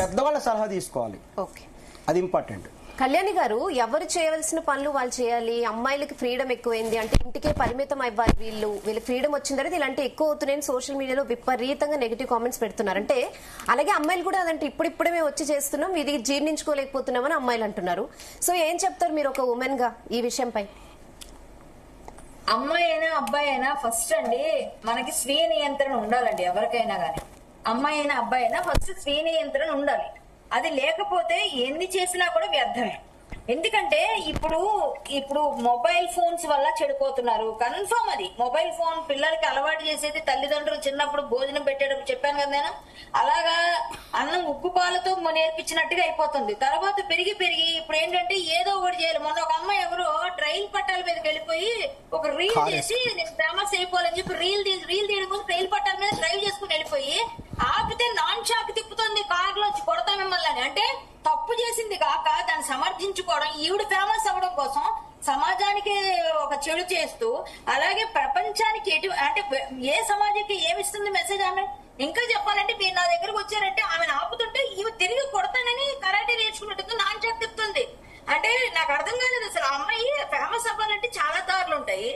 పెద్దవాళ్ళ సలహా తీసుకోవాలి. ఓకే, అది ఇంపార్టెంట్. కళ్యాణి గారు, ఎవరు చేయవలసిన పనులు వాళ్ళు చేయాలి. అమ్మాయిలకి ఫ్రీడమ్ ఎక్కువైంది అంటే ఇంటికే పరిమితం అవ్వాలి. వీళ్ళకి ఫ్రీడమ్ వచ్చిన తర్వాత ఇలాంటి ఎక్కువ అవుతున్నాయని సోషల్ మీడియాలో విపరీతంగా నెగిటివ్ కామెంట్స్ పెడుతున్నారు. అంటే అలాగే అమ్మాయిలు కూడా అదంటే ఇప్పుడిప్పుడే మేము వచ్చి చేస్తున్నాం, ఇది జీర్ణించుకోలేకపోతున్నామని అమ్మాయిలు అంటున్నారు. సో ఏం చెప్తారు మీరు ఒక ఉమెన్ గా ఈ విషయంపై? అమ్మాయి అయినా అబ్బాయి అయినా ఫస్ట్ అండి మనకి స్వీయ నియంత్రణ ఉండాలండి. ఎవరికైనా గానీ, అమ్మాయి అయినా అబ్బాయి అయినా ఫస్ట్ స్వీయ నియంత్రణ ఉండాలి. అది లేకపోతే ఎన్ని చేసినా కూడా వ్యర్థమే. ఎందుకంటే ఇప్పుడు మొబైల్ ఫోన్స్ వల్ల చెడిపోతున్నారు. కన్ఫర్మ్ అది. మొబైల్ ఫోన్ పిల్లలకి అలవాటు చేసేది తల్లిదండ్రులు చిన్నప్పుడు భోజనం పెట్టేటప్పుడు చెప్పాను కదా నేను, అలాగా అన్నం ఉగ్గు పాలతో నేర్పించినట్టుగా అయిపోతుంది. తర్వాత పెరిగి ఇప్పుడు ఏంటంటే ఏదో ఒకటి చేయాలి. మొన్న ఒక అమ్మాయి ఎవరో ట్రైల్ పట్టాల మీదకి వెళ్ళిపోయి ఒక రీల్ చేసి నేను ఫేమస్ అయిపోవాలని చెప్పి రీల్ తీయడం కోసం ట్రైల్ పట్టాల మీద డ్రైవ్ చేసుకుని వెళ్ళిపోయి ఆపితే నాన్ షాక్ తిప్పుతుంది, కార్లో వచ్చి కొడతా మిమ్మల్ని అని. అంటే తప్పు చేసింది కాక దాన్ని సమర్థించుకోవడం, ఈవిడ ఫేమస్ అవ్వడం కోసం సమాజానికి ఒక చెడు చేస్తూ, అలాగే ప్రపంచానికి అంటే ఏ సమాజానికి ఏమిస్తుంది మెసేజ్ ఆమె? ఇంకా చెప్పాలంటే మీరు నా దగ్గరకు వచ్చారంటే ఆమెను ఆపుతుంటే ఇవి తిరిగి కొడతానని కరాటే నేర్చుకున్నట్టు నాన్ షాక్ తిప్పుతుంది. అంటే నాకు అర్థం కాలేదు అసలు. ఆ అమ్మాయి ఫేమస్ అవ్వాలంటే చాలా దారులు ఉంటాయి.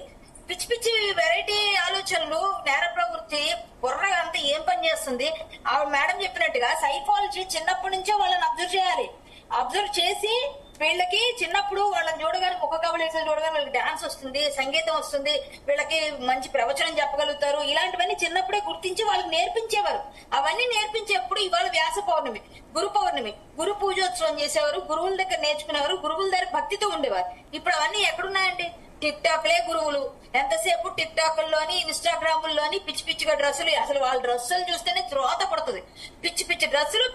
పిచ్చి పిచ్చి వెరైటీ ఆలోచనలు, నేర ప్రవృత్తి, బుర్ర అంతా ఏం పని చేస్తుంది. ఆవిడ మేడం చెప్పినట్టుగా సైకాలజీ చిన్నప్పటి నుంచే వాళ్ళని అబ్జర్వ్ చేయాలి. అబ్జర్వ్ చేసి వీళ్ళకి చిన్నప్పుడు వాళ్ళని చూడగానే ముఖ కవళికలు చూడగానే వీళ్ళకి డాన్స్ వస్తుంది, సంగీతం వస్తుంది, వీళ్ళకి మంచి ప్రవచనం చెప్పగలుగుతారు, ఇలాంటివన్నీ చిన్నప్పుడే గుర్తించి వాళ్ళకి నేర్పించేవారు. అవన్నీ నేర్పించేప్పుడు ఇవాళ వ్యాస పౌర్ణమి, గురు పౌర్ణమి, గురు పూజోత్సవం చేసేవారు, గురువుల దగ్గర నేర్చుకునేవారు, గురువుల దగ్గర భక్తితో ఉండేవారు. ఇప్పుడు అవన్నీ ఎక్కడున్నాయండి? టిక్ టాక్లే గురువులు. ఎంతసేపు టిక్ టాక్ల్లోని ఇన్స్టాగ్రాముల్లోని పిచ్చి పిచ్చిగా డ్రెస్సులు. అసలు వాళ్ళ డ్రెస్సులు చూస్తేనే త్రోత పడుతుంది. పిచ్చి పిచ్చి డ్రెస్సులు,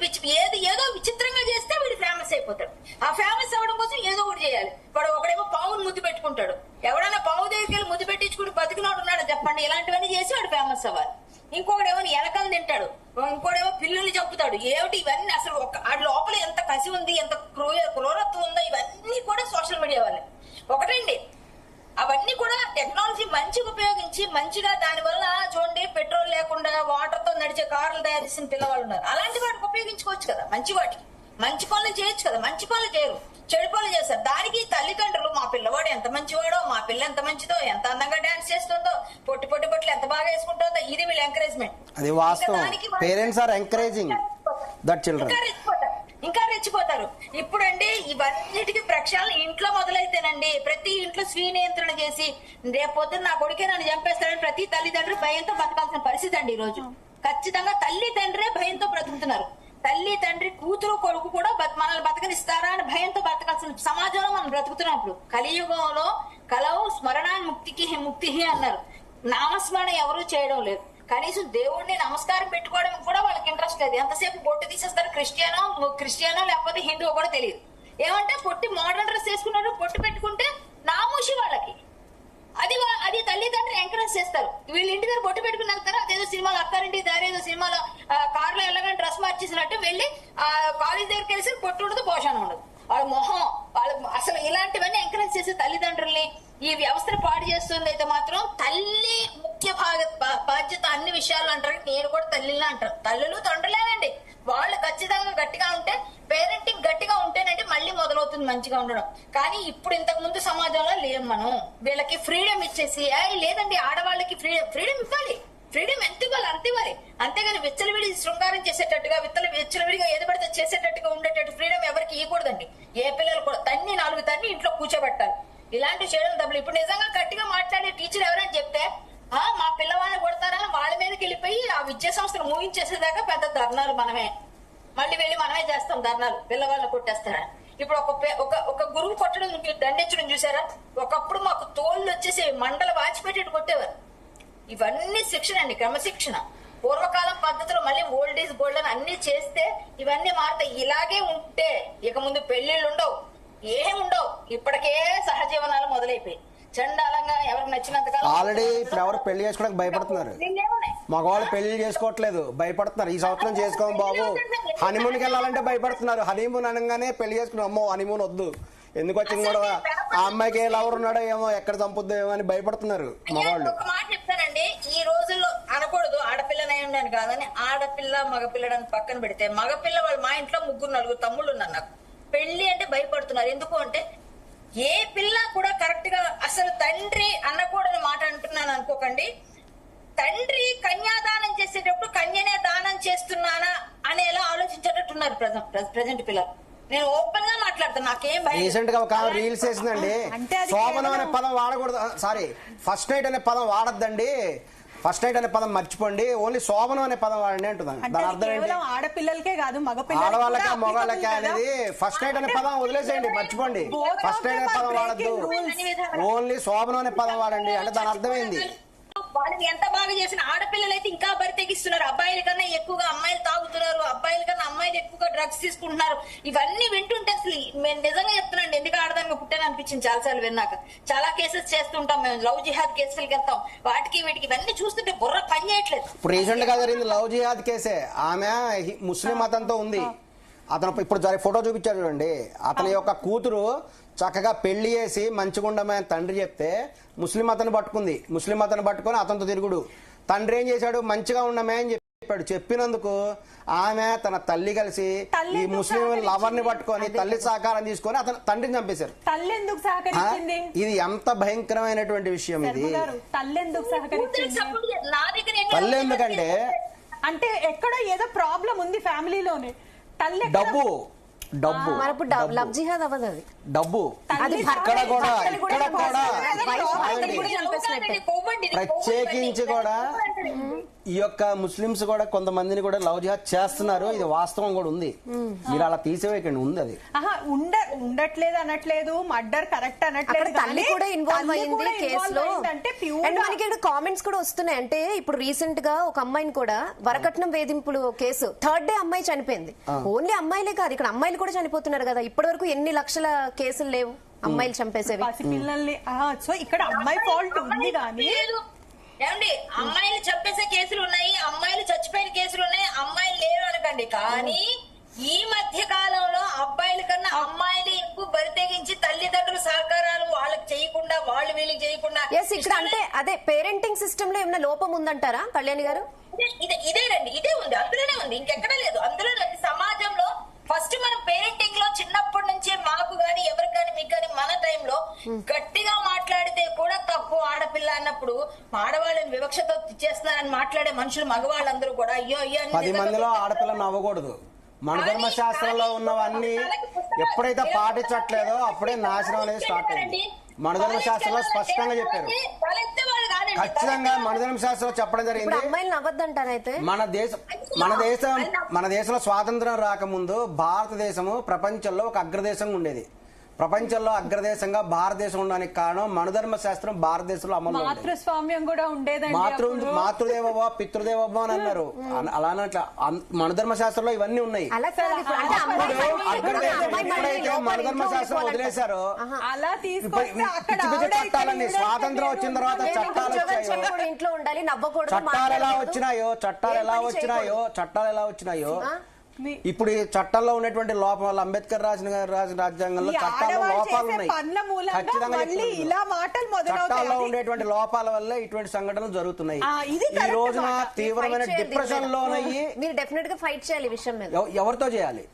ఏదో విచిత్రంగా చేస్తే వీడు ఫేమస్ అయిపోతాడు. ఆ ఫేమస్ అవ్వడం కోసం ఏదో ఒకటి చేయాలి. వాడు ఒకడేమో పావును ముద్దు పెట్టుకుంటాడు. ఎవడైనా పావు దగ్గరికి వెళ్ళి ముద్దు పెట్టించుకుని బతికినోడు ఉన్నాడు చెప్పండి? ఇలాంటివన్నీ చేసి వాడు ఫేమస్ అవ్వాలి. ఇంకొకడేమో ఎలకలు తింటాడు, ఇంకోడేమో పిల్లల్ని చంపుతాడు. ఏమిటి ఇవన్నీ? అసలు ఆ లోపల ఎంత కసి ఉంది, ఎంత క్రూరత్వం ఉందో, ఇవన్నీ కూడా సోషల్ మీడియా వల్లే. ఒకటండి, అవన్నీ కూడా టెక్నాలజీ మంచిగా ఉపయోగించి మంచిగా దానివల్ల చూడండి పెట్రోల్ లేకుండా వాటర్ తో నడిచే కార్లు తయారు చేసిన పిల్లవాళ్ళు ఉన్నారు. అలాంటి వాటికి ఉపయోగించుకోవచ్చు కదా. మంచి వాటికి మంచి పనులు చేయొచ్చు కదా. మంచి పనులు చేయరు, చెడు పనులు చేస్తారు. దానికి తల్లిదండ్రులు మా పిల్లవాడు ఎంత మంచివాడో, మా పిల్ల ఎంత మంచిదో, ఎంత అందంగా డాన్స్ చేస్తుందో, పొట్టి బట్టలు ఎంత బాగా వేసుకుంటుందో, ఇది వీళ్ళ ఎంకరేజ్మెంట్. అది వాస్తవం. Parents are encouraging that children. ఇంకా రెచ్చిపోతారు. ఇప్పుడండి ఇవన్నిటికీ ప్రక్షాళన ఇంట్లో మొదలైతేనండి, ప్రతి ఇంట్లో స్వీయ నియంత్రణ చేసి రేపొద్దున నా కొడుకే నన్ను చంపేస్తాడని ప్రతి తల్లిదండ్రులు భయంతో బతకాల్సిన పరిస్థితి అండి ఈ రోజు. ఖచ్చితంగా తల్లి తండ్రే భయంతో బ్రతుకుతున్నారు. తల్లి తండ్రి కూతురు కొడుకు కూడా మనల్ని బతకనిస్తారా అని భయంతో బతకాల్సిన సమాజంలో మనం బ్రతుకుతున్నప్పుడు. కలియుగంలో కలవు స్మరణాన్ని ముక్తి అన్నారు. నామస్మరణ ఎవరూ చేయడం లేదు. కనీసం దేవుడిని నమస్కారం పెట్టుకోవడం కూడా వాళ్ళకి ఇంట్రెస్ట్ లేదు. ఎంతసేపు బొట్టు తీసేస్తారు. క్రిస్టియనో లేకపోతే హిందువో కూడా తెలియదు. ఏమంటే పొట్టి మోడర్న్ డ్రెస్ వేసుకున్నాడు, బొట్టు పెట్టుకుంటే నామూషి వాళ్ళకి. అది తల్లిదండ్రులు ఎంకరేజ్ చేస్తారు. వీళ్ళ ఇంటి దగ్గర బొట్టు పెట్టుకుని వెళ్తారు. అదేదో సినిమాలో అత్తారింటి దారి ఏదో సినిమాలో కారులో వెళ్ళగానే డ్రెస్ మార్చేసినట్టు వెళ్ళి కాలేజ్ దగ్గరికి వెళ్ళి బొట్టు ఉండదు, పోషణ ఉండదు. వాళ్ళ మొహం వాళ్ళు అసలు ఇలాంటివన్నీ ఎంకరేజ్ చేసే తల్లిదండ్రుల్ని ఈ వ్యవస్థను పాడు చేస్తుంది. అయితే మాత్రం తల్లి ముఖ్య బాధ్యత అన్ని విషయాలు అంటారు. నేను కూడా తల్లిలా అంటారు. తల్లులు తండ్రులేనండి. వాళ్ళు ఖచ్చితంగా గట్టిగా ఉంటే, పేరెంటింగ్ గట్టిగా ఉంటేనంటే మళ్ళీ మొదలవుతుంది మంచిగా ఉండడం. కానీ ఇప్పుడు ఇంతకు ముందు సమాజంలో లేం మనం. వీళ్ళకి ఫ్రీడమ్ ఇచ్చేసి లేదండి ఆడవాళ్ళకి ఫ్రీడమ్ ఇవ్వాలి. ఫ్రీడమ్ ఎంత ఇవ్వాలి అంత ఇవ్వాలి. అంతేగాని విచ్చలవిడి శృంగారం చేసేటట్టుగా విచ్చలవిడిగా ఏది పడితే చేసేటట్టుగా ఉండేటట్టు ఫ్రీడమ్ ఎవరికి ఇవ్వకూడదండి. ఏ పిల్లలు కూడా నాలుగు తన్ని ఇంట్లో కూర్చోబెట్టాలి. ఇలాంటివి చేయడం తప్పులు. ఇప్పుడు నిజంగా గట్టిగా మాట్లాడే టీచర్ ఎవరైనా చెప్తే మా పిల్లవాళ్ళని కొడతారని వాళ్ళ మీదకి వెళ్ళిపోయి ఆ విద్యా సంస్థను ముగించేసేదాకా పెద్ద ధర్నాలు మనమే చేస్తాం. ధర్నాలు పిల్లవాళ్ళని కొట్టేస్తారని. ఇప్పుడు ఒక గురువు కొట్టడం దండించడం చూసారా? ఒకప్పుడు మాకు తోళ్ళు వచ్చేసి మండల వాచిపెట్టి కొట్టేవారు. ఇవన్నీ శిక్షణ అండి, క్రమశిక్షణ. పూర్వకాలం పద్ధతిలో మళ్ళీ ఓల్డ్ ఈజ్ గోల్డ్ అని అన్ని చేస్తే ఇవన్నీ మారుతాయి. ఇలాగే ఉంటే ఇక ముందు పెళ్లిళ్ళు ఉండవు, ఏముండవు. ఇప్పటికే సహజీవనాలు మొదలైపోయి చండాలంగా ఎవరికి నచ్చినంత కాలం. ఆల్రెడీ ఇప్పుడు ఎవరు పెళ్లి చేసుకోవడానికి భయపడుతున్నారు. మగవాళ్ళు పెళ్లి చేసుకోవట్లేదు, భయపడుతున్నారు. ఈ సంవత్సరం చేసుకోం బాబు, హనీమూన్కి వెళ్ళాలంటే భయపడుతున్నారు. హనీమూన్ అనగానే పెళ్లి చేసుకున్నాం, అమ్మో హనీమూన్ వద్దు, ఎందుకు వచ్చింది కూడా ఆ అమ్మాయికి ఎవరు ఉన్నాడో ఏమో, ఎక్కడ చంపుద్దో ఏమో అని భయపడుతున్నారు మగవాళ్ళు. ఒక మాట చెప్తానండి, ఈ రోజుల్లో అనకూడదు ఆడపిల్లనైనా అని కాదని ఆడపిల్ల మగపిల్లడని పక్కన పెడితే మగపిల్ల వాళ్ళు మా ఇంట్లో 3-4 తమ్ముళ్ళు ఉన్నారు నాకు. పెళ్లి అంటే భయపడుతున్నారు. ఎందుకు అంటే ఏ పిల్ల కూడా కరెక్ట్ గా అసలు తండ్రి అనకూడని మాట అంటున్నాను అనుకోకండి. తండ్రి కన్యాదానం చేసేటప్పుడు కన్యనే దానం చేస్తున్నానా అనేలా ఆలోచించేటట్టున్నారు ప్రజెంట్ పిల్లలు. నేను ఓపెన్ గా మాట్లాడుతాను, నాకేం భయం. రీసెంట్ గా ఒక రీల్స్ వేసిందండి, శోభనం అనే పదం వాడకూడదు, సారీ ఫస్ట్ నైట్ అనే పదం వాడద్దండి, ఫస్ట్ నైట్ అనే పదం మర్చిపోండి, ఓన్లీ శోభనం అనే పదం వాడండి అంటున్నాను. దాని అర్థం ఏంటి? ఆడపిల్లలకే కాదు ఆడవాళ్ళకి మగవాళ్ళకి అనేది ఫస్ట్ నైట్ అనే పదం వదిలేసేయండి, మర్చిపోండి. ఫస్ట్ నైట్ అనే పదం వాడద్దు, ఓన్లీ శోభనం అనే పదం వాడండి. అంటే దాని అర్థమైంది. వాళ్ళని ఎంత బాగా చేసిన ఆడపిల్లలు అయితే ఇంకా బరితెగిస్తున్నారు. అబ్బాయిల కన్నా ఎక్కువగా అమ్మాయిలు తాగుతున్నారు, అబ్బాయిల కన్నా అమ్మాయిలు ఎక్కువగా డ్రగ్స్ తీసుకుంటున్నారు. ఇవన్నీ వింటుంటే అసలు మేము నిజంగా చెప్తున్నాండి, ఎందుకు ఆడదానికి పుట్టాను అనిపించింది చాలాసార్లు విన్నాక. చాలా కేసెస్ చేస్తుంటాం మేము, లవ్ జిహాద్ కేసులకి వెళ్తాం, వాటికి వీటికి ఇవన్నీ చూస్తుంటే బుర్ర పని చేయట్లేదు. ఇప్పుడు రీసెంట్ గా జరిగింది లవ్ జిహాద్ కేసే. ఆమె ముస్లిం మతంతో ఉంది. అతను ఇప్పుడు ఫోటో చూపించారు చూడండి, అతని యొక్క కూతురు చక్కగా పెళ్లి చేసి మంచిగా ఉండమని తండ్రి చెప్తే ముస్లిం అతను పట్టుకుంది, ముస్లిం అతను పట్టుకొని అతనితో తిరుగుడు. తండ్రి ఏం చేశాడు, మంచిగా ఉండమే అని చెప్పాడు. చెప్పినందుకు ఆమె తన తల్లి కలిసి ఈ ముస్లిం లవర్ ని పట్టుకొని తల్లి సహకారం తీసుకొని అతను తండ్రిని చంపేశారు. ఇది ఎంత భయంకరమైనటువంటి విషయం ఇది. తల్లి ఎందుకంటే అంటే ఎక్కడో ఏదో ప్రాబ్లం ఉంది ఫ్యామిలీలోనే. తల్లి డబ్బు డబ్బు లవ్ జిహాద్ అవ్వదు, అది డబ్బు. ఇక్కడ కూడా ప్రత్యేకించి కూడా ఈ యొక్క ముస్లిమ్స్ కూడా కొంతమందిని కూడా లవ్ జిహాద్ చేస్తున్నారు. ఇది వాస్తవం కూడా ఉంది, మీరు అలా తీసేవేకండి, ఉంది అది. ఉండట్లేదు అనట్లేదు, మర్డర్ కరెక్ట్ అనట్లేదు, తల్లి కూడా ఇన్వాల్వ్ అయింది కేసులో. అండ్ మనకి ఇక్కడ కామెంట్స్ కూడా వస్తున్నాయి. అంటే ఇప్పుడు రీసెంట్ గా ఒక అమ్మాయిని కూడా వరకట్నం వేధింపులు కేసు, 3rd డే అమ్మాయి చనిపోయింది. ఓన్లీ అమ్మాయిలే కాదు, ఇక్కడ అమ్మాయిలు కూడా చనిపోతున్నారు కదా. ఇప్పటి వరకు ఎన్ని లక్షల కేసులు లేవు అమ్మాయిలు చంపేసేవి. పిల్లల్ని సో ఇక్కడ అమ్మాయి ఫాల్ట్ ఉంది కానీ ఏమండి, అమ్మాయిలు చంపేసే కేసులు ఉన్నాయి, అమ్మాయిలు చచ్చిపోయిన కేసులు ఉన్నాయి, అమ్మాయిలు లేరు అనకండి. కానీ ఈ మధ్య కాలంలో అబ్బాయిల కన్నా అమ్మాయిలు ఎక్కువ బరితెగించి తల్లిదండ్రుల సహకారాలు వాళ్ళకి చేయకుండా, వాళ్ళు వీళ్ళకి చేయకుండా. ఇక్కడ అంటే అదే పేరెంటింగ్ సిస్టమ్ లో ఏమైనా లోపం ఉందంటారా కళ్యాణి గారు? ఇదేనండి, ఇదే ఉంది, అందులోనే ఉంది, ఇంకెక్కడా లేదు. అందులో సమాజంలో ఫస్ట్ మనం పేరెంటింగ్ లో చిన్నప్పటి నుంచే మాకు గాని ఎవరికి కానీ మీకు కానీ మన టైంలో గట్టిగా మాట్లాడితే కూడా తప్పు ఆడపిల్ల అన్నప్పుడు ఆడవాళ్ళని వివక్షతో చేస్తున్నారని మాట్లాడే మనుషులు మగవాళ్ళందరూ కూడా అయ్యో అయ్యో 10 మందిలో ఆడపిల్లని అవ్వకూడదు. మన ధర్మ శాస్త్రంలో ఉన్నవన్నీ ఎప్పుడైతే పాటించట్లేదో అప్పుడే నాశనం అనేది స్టార్ట్ అయింది. మన ధర్మ శాస్త్రంలో స్పష్టంగా చెప్పారు, ఖచ్చితంగా మన ధర్మ శాస్త్రంలో చెప్పడం జరిగింది. మన దేశంలో స్వాతంత్రం రాకముందు భారతదేశము ప్రపంచంలో ఒక అగ్రదేశంగా ఉండేది. ప్రపంచంలో అగ్రదేశంగా భారతదేశం ఉండడానికి కారణం మనధర్మ శాస్త్రం భారతదేశంలో అమలు. మాతృస్వామ్యం కూడా ఉండేదండి. మాతృదేవో పితృదేవో అని అన్నారు. అలానట్ల మనధర్మ శాస్త్రంలో ఇవన్నీ ఉన్నాయి. ఎప్పుడైతే మనధర్మ శాస్త్రం వదిలేశారో అలా చట్టాలన్నీ స్వాతంత్రం వచ్చిన తర్వాత చట్టాలు వచ్చాయో, ఇంట్లో ఉండాలి, నవ్వకూడదు, చట్టాలు ఎలా వచ్చినాయో ఇప్పుడు ఈ చట్టాల్లో ఉన్నటువంటి లోపాలు, అంబేద్కర్ రాసిన రాజ్యాంగంలో చట్టాల్లో లోపాలు ఉన్నాయి. ఖచ్చితంగా చట్టాల్లో ఉండేటువంటి లోపాల వల్ల ఇటువంటి సంఘటనలు జరుగుతున్నాయి. ఈ రోజున తీవ్రమైన డిప్రెషన్ లోనయ్యి మీరు డెఫినెట్ గా ఫైట్ చేయాలి ఈ విషయం మీద. ఎవరితో చేయాలి?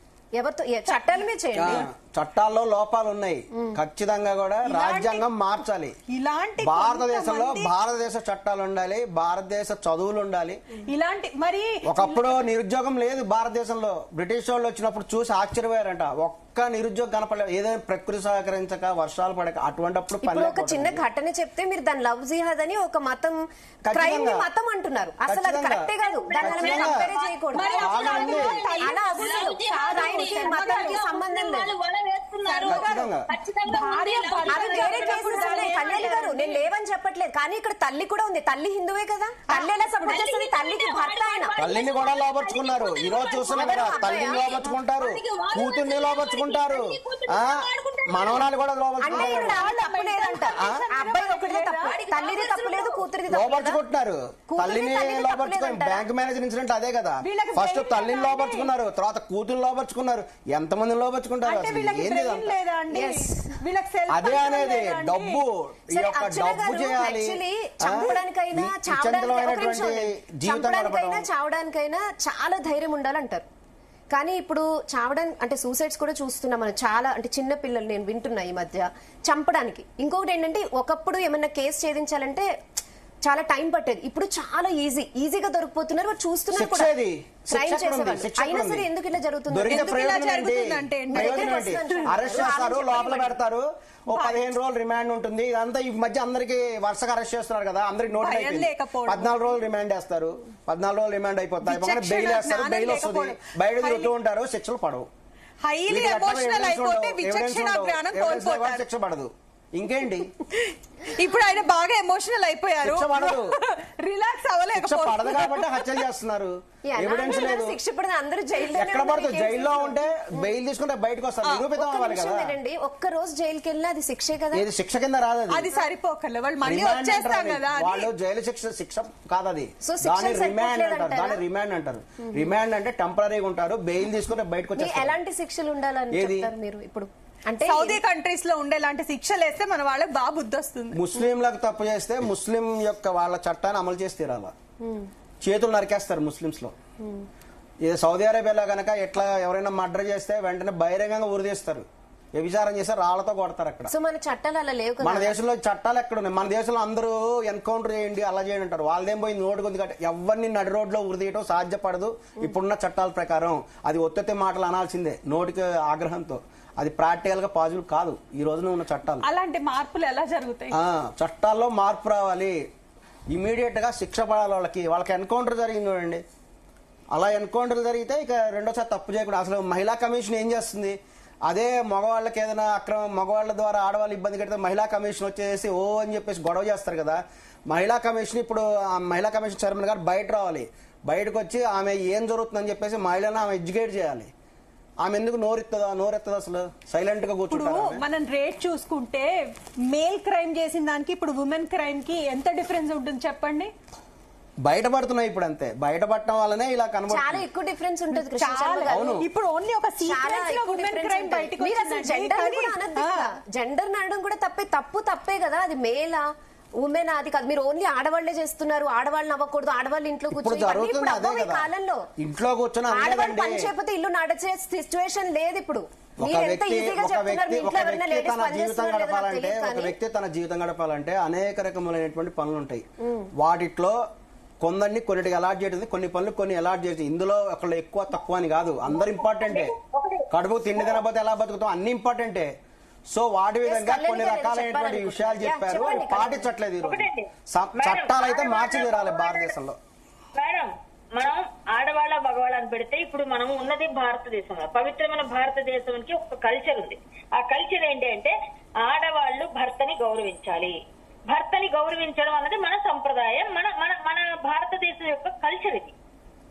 చట్టాల మీద చేయండి. చట్టాల్లో లోపాలు ఉన్నాయి, ఖచ్చితంగా కూడా రాజ్యాంగం మార్చాలి. భారతదేశంలో భారతదేశ చట్టాలు ఉండాలి, భారతదేశ చదువులు ఉండాలి. ఇలాంటి మరి ఒకప్పుడు నిరుద్యోగం లేదు భారతదేశంలో. బ్రిటిష్ వాళ్ళు వచ్చినప్పుడు చూసి ఆశ్చర్యపోయారంట, ఒక్క నిరుద్యోగం కనపడలేదు. ఏదైనా ప్రకృతి సహకరించక, వర్షాలు పడక, అటువంటిప్పుడు ఒక చిన్న ఘటన చెప్తే మీరు దాన్ని లవ్ జిహాద్ అని ఒక మతం, క్రైమ్ ని మతం అంటున్నారు. అసలు అది కరెక్టే కాదు, దాన్ని కంపేర్ చేయకూడదు. అలా అసలు మతానికి సంబంధం లేదు. కళ్యాణి గారు, నేను లేవని చెప్పట్లేదు, కానీ ఇక్కడ తల్లి కూడా ఉంది. తల్లి హిందువే కదా, తల్లి ఎలా సపోర్ట్ చేస్తుంది? తల్లికి భర్త ఆయన. తల్లిని కూడా లోపరుచుకున్నారు. ఈ రోజు చూస్తున్నాం కదా, తల్లిని లోపరుచుకుంటారు, కూతుర్ని లోపరుచుకుంటారు. మనవరాలు కూడా అంటే ఇక్కడ ఆవిడ తప్పు లేదంట. ఆ అబ్బాయి ఒకటిదే తప్పు, తల్లిది తప్పు లేదు, కూతురిది తప్పు లేదా? లోపరుచుకుంటున్నారు. తల్లిని లోపరుచుకొని బ్యాంక్ మేనేజర్ ఇన్సిడెంట్ అదే కదా. ఫస్ట్ తల్లిని లోపరుచుకున్నారు, తర్వాత కూతురు లోపరుచుకున్నారు. ఎంతమంది లోపరుచుకుంటారు అసలు? ఏంది అదే అనేది డబ్బు, ఈ యొక్క డబ్బు చేయాలి, చంపడానికైనా జీవితం చావడానికైనా చాలా ధైర్యం ఉండాలంటారు. కానీ ఇప్పుడు చావడం అంటే సూసైడ్స్ కూడా చూస్తున్నాం మనం చాలా. అంటే చిన్న పిల్లలు నేను వింటున్నా ఈ మధ్య చంపడానికి. ఇంకొకటి ఏంటంటే ఒకప్పుడు ఏమన్నా కేసు ఛేదించాలంటే చాలా టైం పట్టేది, ఇప్పుడు చాలా ఈజీగా దొరికిపోతున్నారు. వారు చూస్తున్నారు కూడా క్రైమ్ చేసేవాళ్ళు. అయినా సరే ఎందుకు ఇలా జరుగుతుంది? అరెస్ట్ చేస్తారు, లోపల పెడతారు, ఓ 15 రోజులు రిమాండ్ ఉంటుంది. ఇదంతా ఈ మధ్య అందరికి వరుసగా అరెస్ట్ చేస్తున్నారు కదా, అందరికి నోట్ అయిపోయింది. 14 రోజులు రిమాండ్ వేస్తారు, 14 రోజులు రిమాండ్ అయిపోతాయి, బెయిల్ వేస్తారు, బెయిల్ వస్తుంది, బయట తిరుగుతూ ఉంటారు, శిక్షలు పడవు, శిక్ష పడదు. ఇంకేంటి ఇప్పుడు ఆయన బాగా ఎమోషనల్ అయిపోయారు, రిలాక్స్ అవ్వలేదు, పడదు కాబట్టి హత్యలు చేస్తున్నారు. ఎవిడెన్స్ లేదు, శిక్ష పడిన అందరూ జైల్లో ఎక్కడ పడుతుంది? జైల్లో ఉంటే బెయిల్ తీసుకుంటే బయటకు వస్తారు, నిరూపితం అవ్వాలి కదా. ఒక్క రోజు జైలుకి వెళ్ళినా అది శిక్షే కదా. ఇది శిక్ష కింద రాదు, అది సరిపోకలే, వాళ్ళు మళ్ళీ వచ్చేస్తారు కదా. వాళ్ళు జైలు శిక్ష కాదు అది, దాని రిమాండ్ అంటారు, దాని రిమాండ్ అంటారు. రిమాండ్ అంటే టెంపరీగా ఉంటారు, బెయిల్ తీసుకుంటే బయటకు వచ్చేస్తారు. ఎలాంటి శిక్షలు ఉండాలని చెప్తారు మీరు ఇప్పుడు? అంటే సౌదీ కంట్రీస్ లో ఉండేలాంటి శిక్షలు వేస్తే మన వాళ్ళకి బాగా బుద్ధి వస్తుంది. ముస్లింలకు తప్పు చేస్తే ముస్లిం యొక్క వాళ్ళ చట్టాన్ని అమలు చేసి తీరాల, చేతులు నరికేస్తారు ముస్లింస్ లో. ఇది సౌదీ అరేబియాలో కనుక ఎట్లా ఎవరైనా మర్డర్ చేస్తే వెంటనే బహిరంగంగా ఉరిదీస్తారు, వ్యభిచారం చేస్తే రాళ్లతో కొడతారు అక్కడ. సో మన చట్టాలు అలా లేవు. మన దేశంలో చట్టాలు ఎక్కడ ఉన్నాయి? మన దేశంలో అందరూ ఎన్కౌంటర్ చేయండి, అలా చేయండి అంటారు. వాళ్ళదేం పోయి నోటు కొద్ది కట్టి ఎవరిని నడి రోడ్లో ఉరిదీయటం సాధ్యపడదు ఇప్పుడున్న చట్టాల ప్రకారం. అది ఒత్తితే మాటలు అనాల్సిందే నోటికి ఆగ్రహంతో, అది ప్రాక్టికల్ గా పాజిబుల్ కాదు ఈ రోజున ఉన్న చట్టాలు. అలాంటి మార్పులు ఎలా జరుగుతాయి? చట్టాల్లో మార్పు రావాలి, ఇమీడియట్ గా శిక్ష పడాలి వాళ్ళకి. వాళ్ళకి ఎన్కౌంటర్ జరిగింది చూడండి, అలా ఎన్కౌంటర్ జరిగితే ఇక రెండోసారి తప్పు చేయకూడదు. అసలు మహిళా కమిషన్ ఏం చేస్తుంది? అదే మగవాళ్ళకి ఏదైనా అక్రమం, మగవాళ్ళ ద్వారా ఆడవాళ్ళు ఇబ్బంది కడితే మహిళా కమిషన్ వచ్చేసి ఓ అని చెప్పేసి గొడవ చేస్తారు కదా. మహిళా కమిషన్ ఇప్పుడు మహిళా కమిషన్ చైర్మన్ గారు బయట రావాలి, బయటకు వచ్చి ఆమె ఏం జరుగుతుందని చెప్పేసి మహిళలను ఆమె ఎడ్యుకేట్ చేయాలి. ఆమె ఎందుకు నోరెత్తదా అసలు? సైలెంట్ గా కూర్చుంటారు. మనం రేట్ చూసుకుంటే మేల్ క్రైమ్ చేసిన దానికి ఇప్పుడు ఉమెన్ క్రైమ్ కి ఎంత డిఫరెన్స్ ఉంటుంది చెప్పండి? బయటపడుతున్నాయి ఇప్పుడు, అంతే. బయటపడటం వల్లనే ఇలా కనబడుతుంది. చాలా ఎక్కువ డిఫరెన్స్ ఉంటుంది. ఇప్పుడు ఓన్లీ ఒక సీక్రెన్స్ లో ఉమెన్ క్రైమ్ బయటకు జెండర్ అనడం కూడా తప్పే కదా. అది మేలా ఉమెన్ అది కాదు. మీరు ఓన్లీ ఆడవాళ్లే చేస్తున్నారు, ఆడవాళ్ళని అవ్వకూడదు, ఆడవాళ్ళు ఇంట్లో కూర్చొని కాలంలో ఇంట్లో కూర్చొని ఆడవాళ్ళు పని చేయకపోతే ఇల్లు నడిచే సిచ్యువేషన్ లేదు ఇప్పుడు. ఒక వ్యక్తి తన జీవితం గడపాలంటే అనేక రకములైనటువంటి పనులు ఉంటాయి. వాటిలో కొన్నిటికి అలాట్ చేయడం, కొన్ని పనులు కొన్ని అలాట్ చేసి, ఇందులో ఒకళ్ళు ఎక్కువ తక్కువ అని కాదు, అందరు ఇంపార్టెంటే. కడుపు తిండి తినకపోతే ఎలా బతుకుతాం, అన్ని ఇంపార్టెంటే. సో వాటి విధంగా కొన్ని రకాలైనటువంటి విషయాలు చెప్పారు, పాటించట్లేదు. ఈ రోజు చట్టాలు అయితే మార్చి తీరాలి భారతదేశంలో. మేడం, మనం ఆడవాళ్ళ మగవాళ్ళ అని పెడితే ఇప్పుడు మనం ఉన్నది భారతదేశంలో, పవిత్రమైన భారతదేశానికి ఒక కల్చర్ ఉంది. ఆ కల్చర్ ఏంటి అంటే ఆడవాళ్లు భర్తని గౌరవించాలి. భర్తని గౌరవించడం అన్నది మన సంప్రదాయం, మన మన మన భారతదేశం యొక్క కల్చర్ ఇది.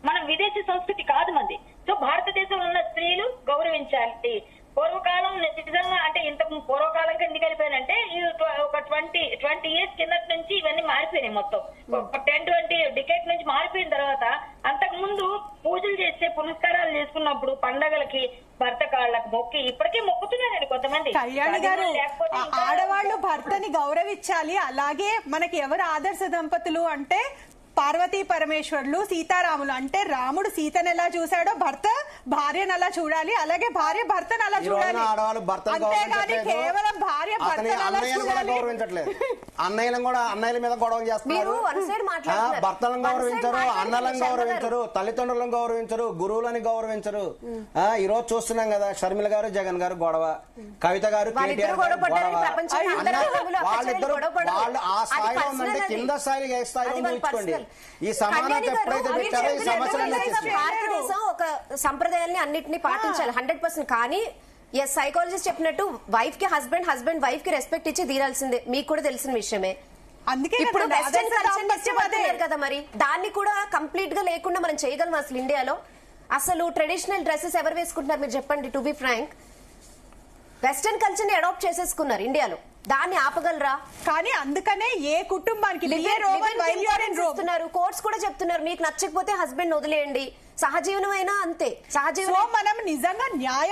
మన విదేశీ సంస్కృతి కాదు మంది. సో భారతదేశంలో ఉన్న స్త్రీలు గౌరవించాలి. పూర్వకాలం నిజంగా అంటే ఇంత పూర్వకాలం కిందకి వెళ్ళిపోయినంటే ఒక 20 years కిందటి నుంచి ఇవన్నీ మారిపోయినాయి. మొత్తం 10-20 డికేట్ నుంచి మారిపోయిన తర్వాత అంతకు ముందు పూజలు చేస్తే పునస్కారాలు చేసుకున్నప్పుడు పండగలకి భర్త కాళ్ళకి మొక్కి ఇప్పటికీ మొక్కుతున్నారండి కొంతమంది. కళ్యాణి గారు, ఆడవాళ్ళు భర్తని గౌరవించాలి. అలాగే మనకి ఎవరు ఆదర్శ దంపతులు అంటే పార్వతీ పరమేశ్వరులు, సీతారాములు. అంటే రాముడు సీతను ఎలా చూశాడో భర్త భార్యను అలా చూడాలి, అలాగే భార్య భర్తను అలా చూడాలి. అంతేగాని కేవలం భార్య గౌరవించట్లేదు. అన్నయ్యల మీద గొడవ చేస్తున్నారు, భర్తలను గౌరవించరు, అన్నలను గౌరవించరు, తల్లిదండ్రులను గౌరవించరు, గురువులని గౌరవించరు. ఈ రోజు చూస్తున్నాం కదా, షర్మిల గారు జగన్ గారు గొడవ, కవిత గారు కేటీఆర్ గారు గొడవ. వాళ్ళిద్దరు వాళ్ళు ఆ స్థాయిలో ఉందంటే కింద స్థాయిలో ఏ స్థాయిలో ఊహించుకోండి. ఈ సమానత ఎప్పుడైతే పెట్టారో ఈ సమస్యలు భారతదేశం ఒక సంప్రదాయాన్ని అన్నింటినీ పాటించాలి 100%. కానీ ఎస్, సైకాలజిస్ట్ చెప్పినట్టు వైఫ్ కి హస్బెండ్ వైఫ్ కి రెస్పెక్ట్ ఇచ్చి తీరాల్సిందే. మీకు కూడా తెలిసిన విషయమే. అందుకే ఇప్పుడు వెస్టర్న్ కల్చర్ కదా, మరి దాన్ని కూడా కంప్లీట్ గా లేకుండా మనం చేయగలం అసలు ఇండియాలో? అసలు ట్రెడిషనల్ డ్రెస్సెస్ ఎవరు వేసుకుంటున్నారు మీరు చెప్పండి, to be frank? Western culture ని అడాప్ట్ చేసేసుకున్నారు ఇండియాలో. దాన్ని ఆపగలరా? కానీ అందుకనే ఏ కుటుంబానికి కోర్ట్స్ కూడా చెప్తున్నారు మీకు నచ్చకపోతే హస్బెండ్ వదిలేయండి, సహజీవనం అయినా అంతే. సహజీవనం మనం నిజంగా న్యాయం